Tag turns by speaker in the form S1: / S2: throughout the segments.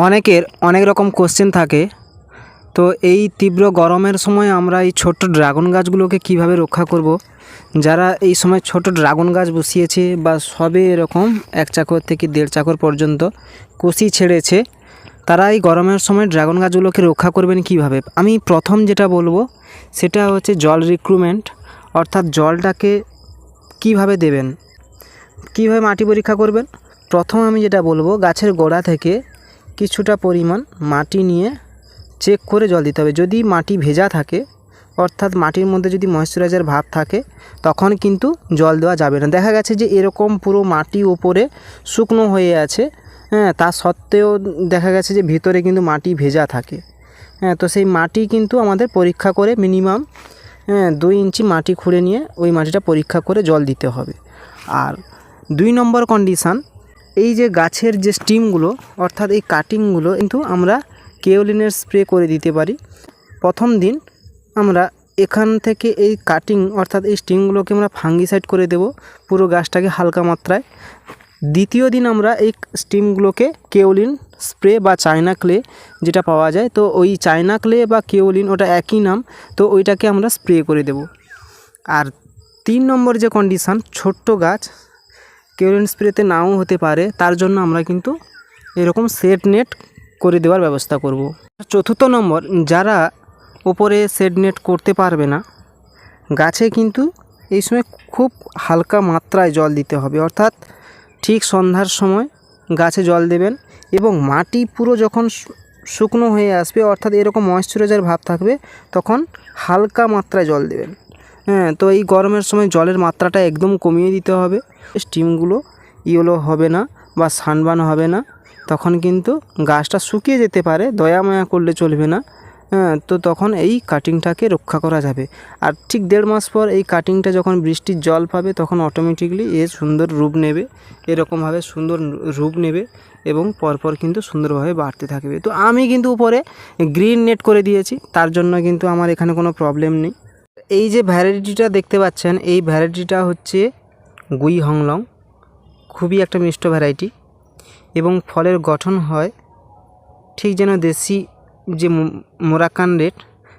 S1: অনেকের অনেক রকম কোশ্চেন থাকে। তো এই তীব্র গরমের সময় আমরা এই ছোট্ট ড্রাগন গাছগুলোকে কিভাবে রক্ষা করব। যারা এই সময় ছোট ড্রাগন গাছ বসিয়েছে বা সবে এরকম 1 চাকর থেকে 1.5 চাকর পর্যন্ত কচি ছেড়েছে, তারা এই গরমের সময় ড্রাগন গাছগুলোকে রক্ষা করবেন কিভাবে। আমি প্রথম যেটা বলবো সেটা হচ্ছে জল রিক্রুটমেন্ট, অর্থাৎ জলটাকে কিভাবে দেবেন, কিভাবে মাটি পরীক্ষা করবেন। প্রথম আমি যেটা বলবো, গাছের গোড়া থেকে কিছুটা পরিমাণ মাটি নিয়ে চেক করে জল দিতে হবে। যদি মাটি ভেজা থাকে, অর্থাৎ মাটির মধ্যে যদি ময়েশ্চারাইজার ভাব থাকে, তখন কিন্তু জল দেওয়া যাবে না। দেখা গেছে যে এরকম পুরো মাটি ওপরে শুকনো হয়ে আছে, তা সত্ত্বেও দেখা গেছে যে ভিতরে কিন্তু মাটি ভেজা থাকে। তো সেই মাটি কিন্তু আমাদের পরীক্ষা করে মিনিমাম 2 ইঞ্চি মাটি খুঁড়ে নিয়ে ওই মাটিটা পরীক্ষা করে জল দিতে হবে। আর 2 নম্বর কন্ডিশান, এই যে গাছের যে স্টিমগুলো অর্থাৎ এই কাটিংগুলো কিন্তু আমরা কেওলিনের স্প্রে করে দিতে পারি। প্রথম দিন আমরা এখান থেকে এই কাটিং অর্থাৎ এই স্টিমগুলোকে আমরা ফাঙ্গিসাইড করে দেব পুরো গাছটাকে হালকা মাত্রায়। দ্বিতীয় দিন আমরা এই স্টিমগুলোকে কেওলিন স্প্রে বা চায়না ক্লে যেটা পাওয়া যায়, তো ওই চায়না ক্লে বা কেওলিন ওটা একই নাম, তো ওইটাকে আমরা স্প্রে করে দেব। আর 3 নম্বর যে কন্ডিশান, ছোট্ট গাছ কেওলিন স্প্রেতে নাও হতে পারে, তার জন্য আমরা কিন্তু এরকম শেড নেট করে দেওয়ার ব্যবস্থা করব। 4 নম্বর, যারা ওপরে শেড নেট করতে পারবে না, গাছে কিন্তু এই সময় খুব হালকা মাত্রায় জল দিতে হবে। অর্থাৎ ঠিক সন্ধ্যার সময় গাছে জল দেবেন এবং মাটি পুরো যখন শুকনো হয়ে আসবে, অর্থাৎ এরকম ময়েশ্চারাইজার ভাব থাকবে, তখন হালকা মাত্রায় জল দেবেন। তো এই গরমের সময় জলের মাত্রাটা একদম কমিয়ে দিতে হবে। স্টিমগুলো ইয়েলো হবে না বা সানবার্ন হবে না, তখন কিন্তু গাছটা শুকিয়ে যেতে পারে, দয়া মায়া করলে চলবে না। তো তখন এই কাটিংটাকে রক্ষা করা যাবে। আর ঠিক 1.5 মাস পর এই কাটিংটা যখন বৃষ্টির জল পাবে, তখন অটোমেটিকলি এর সুন্দর রূপ নেবে, এরকমভাবে সুন্দর রূপ নেবে এবং পরপর কিন্তু সুন্দরভাবে বাড়তে থাকবে। তো আমি কিন্তু উপরে গ্রিন নেট করে দিয়েছি, তার জন্য কিন্তু আমার এখানে কোনো প্রবলেম নেই। এই যে ভ্যারাইটিটা দেখতে পাচ্ছেন, এই ভ্যারাইটিটা হচ্ছে গুই হংলং, খুবই একটা মিষ্ট ভ্যারাইটি এবং ফলের গঠন হয় ঠিক যেন দেশি যে মোরাক্কান রেড,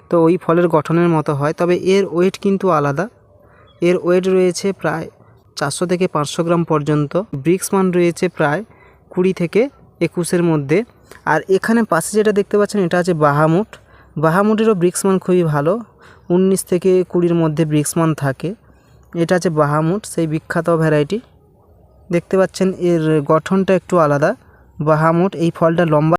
S1: তো ওই ফলের গঠনের মতো হয়। তবে এর ওয়েট কিন্তু আলাদা, এর ওয়েট রয়েছে প্রায় 400 থেকে 500 গ্রাম পর্যন্ত। ব্রিক্স মান রয়েছে প্রায় 20 থেকে 21-এর মধ্যে। আর এখানে পাশে যেটা দেখতে পাচ্ছেন, এটা আছে বাহামুট। বাহামুটেরও ব্রিক্স মান খুবই ভালো, 19 থেকে 20-এর মধ্যে ব্রিক্স মান থাকে। এটা আছে বাহামুট, সেই বিখ্যাত ভ্যারাইটি। দেখতে পাচ্ছেন এর গঠনটা একটু আলাদা। বাহামুট, এই ফলটা লম্বা